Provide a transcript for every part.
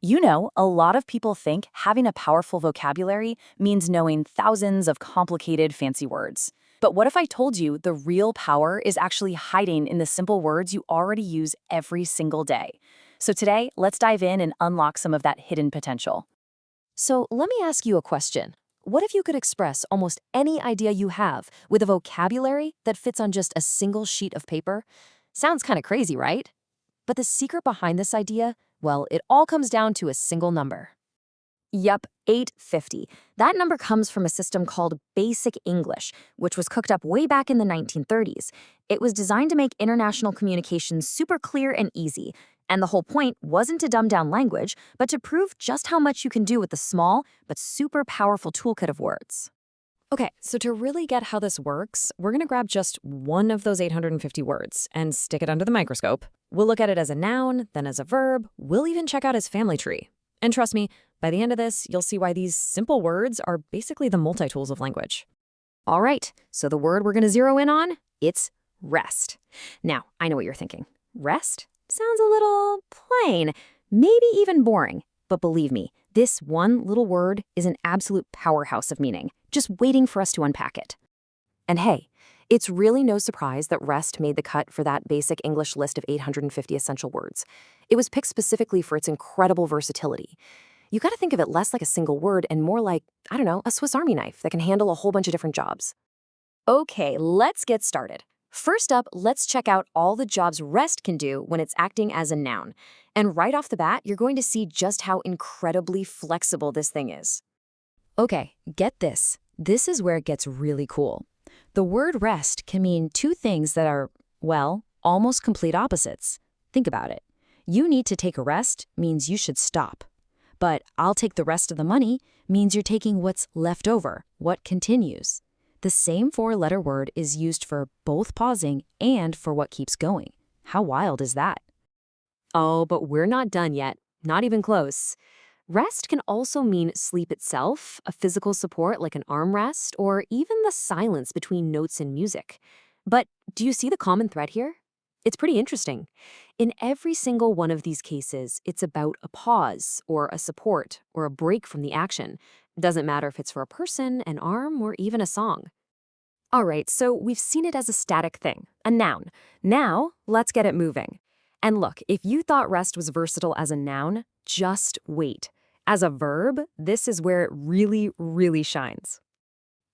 You know, a lot of people think having a powerful vocabulary means knowing thousands of complicated, fancy words. But what if I told you the real power is actually hiding in the simple words you already use every single day? So today, let's dive in and unlock some of that hidden potential. So let me ask you a question. What if you could express almost any idea you have with a vocabulary that fits on just a single sheet of paper? Sounds kind of crazy, right? But the secret behind this idea, well, it all comes down to a single number. Yup, 850. That number comes from a system called Basic English, which was cooked up way back in the 1930s. It was designed to make international communication super clear and easy. And the whole point wasn't to dumb down language, but to prove just how much you can do with the small but super powerful toolkit of words. Okay, so to really get how this works, we're going to grab just one of those 850 words and stick it under the microscope. We'll look at it as a noun, then as a verb. We'll even check out his family tree. And trust me, by the end of this, you'll see why these simple words are basically the multi-tools of language. All right, so the word we're going to zero in on, it's rest. Now, I know what you're thinking. Rest? Sounds a little plain, maybe even boring. But believe me, this one little word is an absolute powerhouse of meaning, just waiting for us to unpack it. And hey, it's really no surprise that rest made the cut for that basic English list of 850 essential words. It was picked specifically for its incredible versatility. You gotta think of it less like a single word and more like, I don't know, a Swiss Army knife that can handle a whole bunch of different jobs. Okay, let's get started. First up, let's check out all the jobs rest can do when it's acting as a noun. And right off the bat, you're going to see just how incredibly flexible this thing is. Okay, get this. This is where it gets really cool. The word rest can mean two things that are, well, almost complete opposites. Think about it. You need to take a rest means you should stop. But I'll take the rest of the money means you're taking what's left over, what continues. The same four-letter word is used for both pausing and for what keeps going. How wild is that? Oh, but we're not done yet. Not even close. Rest can also mean sleep itself, a physical support like an armrest, or even the silence between notes in music. But do you see the common thread here? It's pretty interesting. In every single one of these cases, it's about a pause, or a support, or a break from the action. Doesn't matter if it's for a person, an arm, or even a song. All right, so we've seen it as a static thing, a noun. Now, let's get it moving. And look, if you thought rest was versatile as a noun, just wait. As a verb, this is where it really, really shines.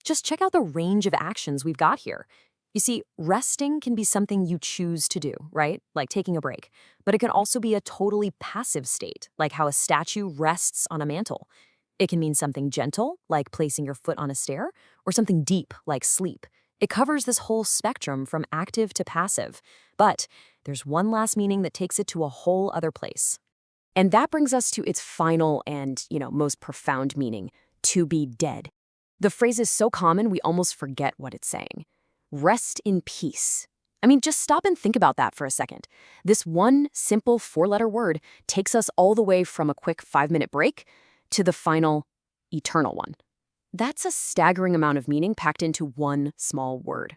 Just check out the range of actions we've got here. You see, resting can be something you choose to do, right? Like taking a break. But it can also be a totally passive state, like how a statue rests on a mantle. It can mean something gentle, like placing your foot on a stair, or something deep, like sleep. It covers this whole spectrum from active to passive. But there's one last meaning that takes it to a whole other place. And that brings us to its final and, most profound meaning, to be dead. The phrase is so common we almost forget what it's saying. Rest in peace. I mean, just stop and think about that for a second. This one simple four-letter word takes us all the way from a quick 5-minute break to the final, eternal one. That's a staggering amount of meaning packed into one small word.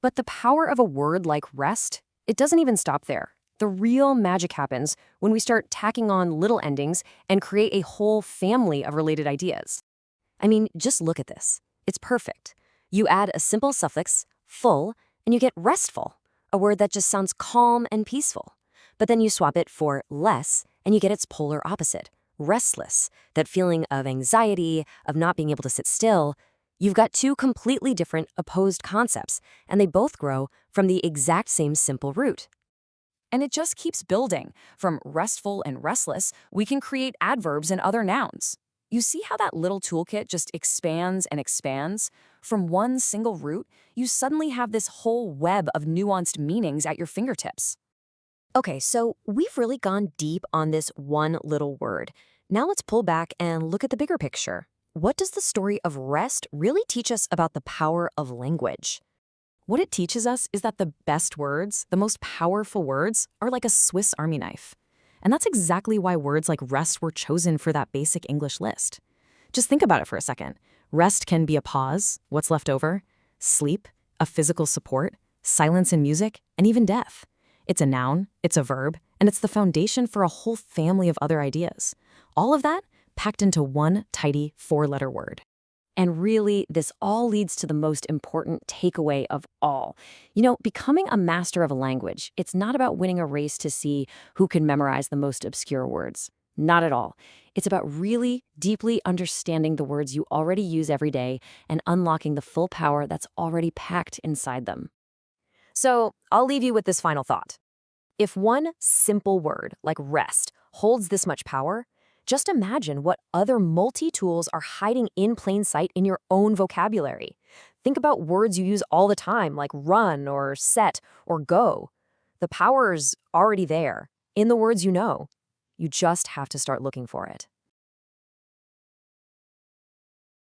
But the power of a word like rest, it doesn't even stop there. The real magic happens when we start tacking on little endings and create a whole family of related ideas. I mean, just look at this. It's perfect. You add a simple suffix, full, and you get restful, a word that just sounds calm and peaceful. But then you swap it for less, and you get its polar opposite, restless, that feeling of anxiety, of not being able to sit still. You've got two completely different, opposed concepts, and they both grow from the exact same simple root. And it just keeps building. From restful and restless, we can create adverbs and other nouns. You see how that little toolkit just expands and expands? From one single root, you suddenly have this whole web of nuanced meanings at your fingertips. Okay, so we've really gone deep on this one little word. Now let's pull back and look at the bigger picture. What does the story of rest really teach us about the power of language? What it teaches us is that the best words, the most powerful words, are like a Swiss Army knife. And that's exactly why words like rest were chosen for that basic English list. Just think about it for a second. Rest can be a pause, what's left over, sleep, a physical support, silence in music, and even death. It's a noun, it's a verb, and and it's the foundation for a whole family of other ideas. All of that packed into one tidy four-letter word. And really, this all leads to the most important takeaway of all. Becoming a master of a language, it's not about winning a race to see who can memorize the most obscure words. Not at all. It's about really deeply understanding the words you already use every day and unlocking the full power that's already packed inside them. So, I'll leave you with this final thought. If one simple word, like rest, holds this much power, just imagine what other multi-tools are hiding in plain sight in your own vocabulary. Think about words you use all the time, like run or set or go. The power's already there, in the words you know. You just have to start looking for it.